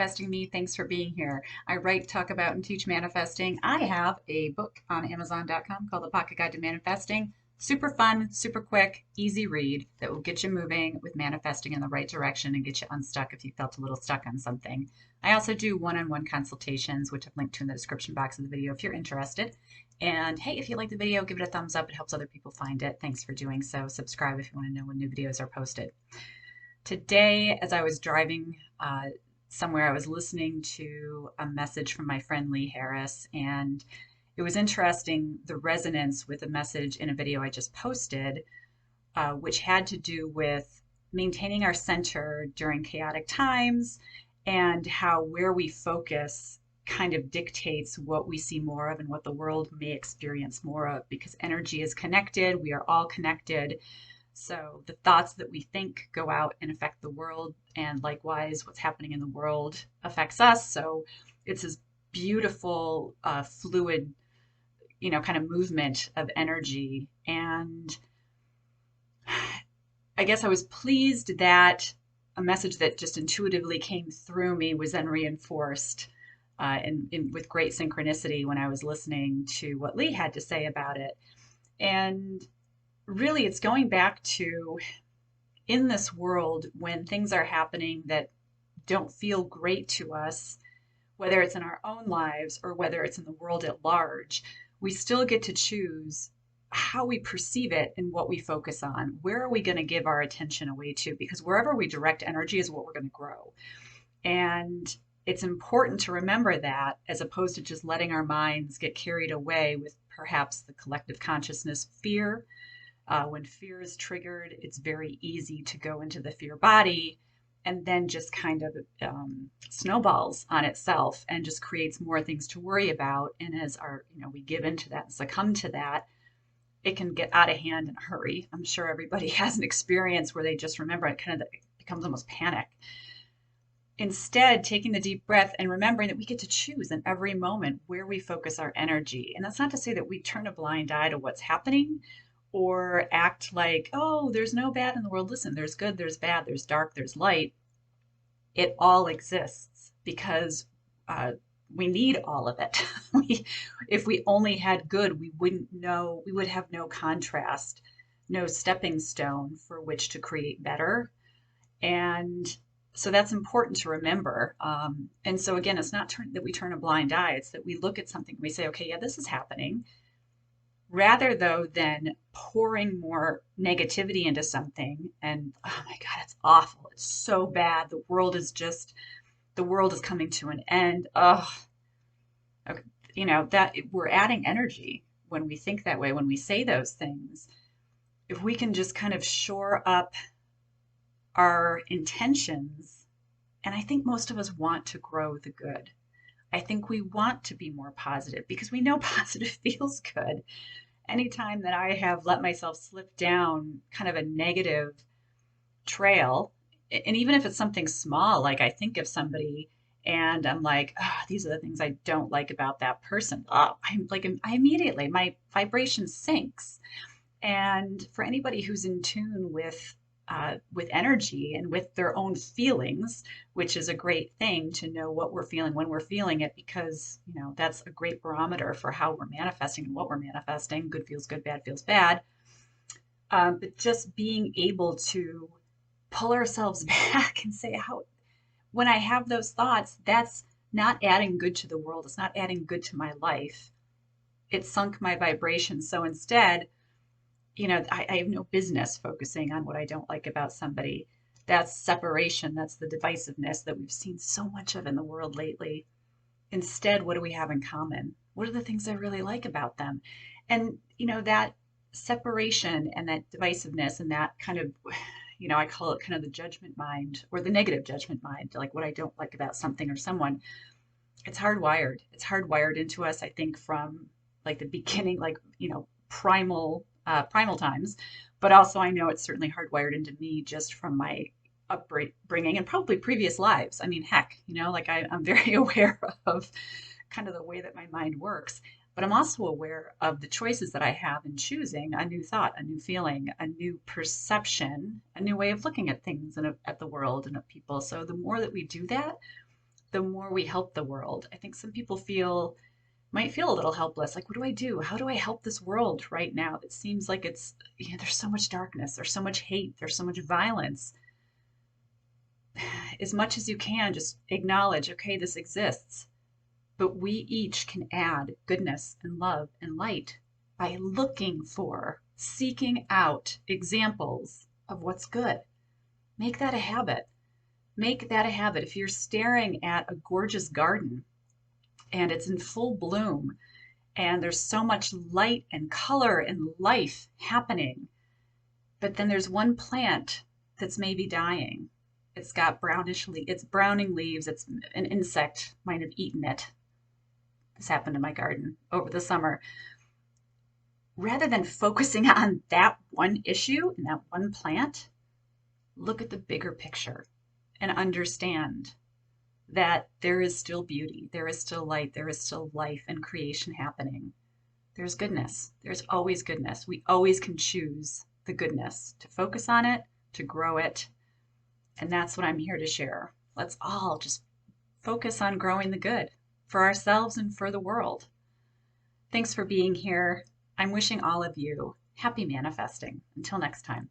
manifesting me. Thanks for being here. I write, talk about, and teach manifesting. I have a book on Amazon.com called The Pocket Guide to Manifesting. Super fun, super quick, easy read that will get you moving with manifesting in the right direction and get you unstuck if you felt a little stuck on something. I also do one-on-one consultations, which I've linked to in the description box of the video if you're interested. And hey, if you like the video, give it a thumbs up. It helps other people find it. Thanks for doing so. Subscribe if you want to know when new videos are posted. Today, as I was driving somewhere, I was listening to a message from my friend Lee Harris, and it was interesting the resonance with a message in a video I just posted, which had to do with maintaining our center during chaotic times and how where we focus kind of dictates what we see more of and what the world may experience more of, because energy is connected. We are all connected. So the thoughts that we think go out and affect the world, and likewise, what's happening in the world affects us. So it's this beautiful, fluid, kind of movement of energy. And I guess I was pleased that a message that just intuitively came through me was then reinforced with great synchronicity when I was listening to what Lee had to say about it. And really, it's going back to, in this world, when things are happening that don't feel great to us, whether it's in our own lives or whether it's in the world at large, we still get to choose how we perceive it and what we focus on. Where are we going to give our attention away to? Because wherever we direct energy is what we're going to grow. And it's important to remember that, as opposed to just letting our minds get carried away with perhaps the collective consciousness fear. When fear is triggered, it's very easy to go into the fear body and then just kind of snowballs on itself and just creates more things to worry about. And as we give into that and succumb to that, it can get out of hand in a hurry. I'm sure everybody has an experience where they just remember it, kind of it becomes almost panic. Instead, taking the deep breath and remembering that we get to choose in every moment where we focus our energy. And that's not to say that we turn a blind eye to what's happening or act like, oh, there's no bad in the world. Listen, there's good, there's bad, there's dark, there's light. It all exists because we need all of it. If we only had good, we would have no contrast, no stepping stone for which to create better. And so that's important to remember. And so again, it's not that we turn a blind eye. It's that we look at something and we say, okay, yeah, this is happening. Rather, though, than pouring more negativity into something and, oh my God, it's awful. It's so bad. The world is coming to an end. Oh, okay. That we're adding energy when we think that way, when we say those things. If we can just kind of shore up our intentions, and I think most of us want to grow the good. I think we want to be more positive because we know positive feels good. Anytime that I have let myself slip down kind of a negative trail, and even if it's something small, like I think of somebody and I'm like, oh, these are the things I don't like about that person. Oh, I immediately, my vibration sinks. And for anybody who's in tune with energy and with their own feelings, which is a great thing to know what we're feeling when we're feeling it, because that's a great barometer for how we're manifesting and what we're manifesting. Good feels good, bad feels bad. But just being able to pull ourselves back and say, when I have those thoughts, that's not adding good to the world. It's not adding good to my life. It sunk my vibration. So instead, I have no business focusing on what I don't like about somebody. That's separation. That's the divisiveness that we've seen so much of in the world lately. Instead, what do we have in common? What are the things I really like about them? And, that separation and that divisiveness and that kind of, I call it kind of the judgment mind or the negative judgment mind, like what I don't like about something or someone. It's hardwired. It's hardwired into us, I think, from like the beginning, like, primal times, but also I know it's certainly hardwired into me just from my upbringing and probably previous lives. I mean, heck, I'm very aware of kind of the way that my mind works, but I'm also aware of the choices that I have in choosing a new thought, a new feeling, a new perception, a new way of looking at things and at the world and at people. So the more that we do that, the more we help the world. I think some people might feel a little helpless. Like, what do I do? How do I help this world right now? It seems like there's so much darkness, there's so much hate, there's so much violence. As much as you can, just acknowledge, okay, this exists. But we each can add goodness and love and light by seeking out examples of what's good. Make that a habit. Make that a habit. If you're staring at a gorgeous garden and it's in full bloom and there's so much light and color and life happening, but then there's one plant that's maybe dying. It's got it's browning leaves. It's an insect might have eaten it. This happened in my garden over the summer. Rather than focusing on that one issue and that one plant, look at the bigger picture and understand that there is still beauty, there is still light, there is still life and creation happening. There's goodness. There's always goodness. We always can choose the goodness, to focus on it, to grow it. And that's what I'm here to share. Let's all just focus on growing the good for ourselves and for the world. Thanks for being here. I'm wishing all of you happy manifesting. Until next time.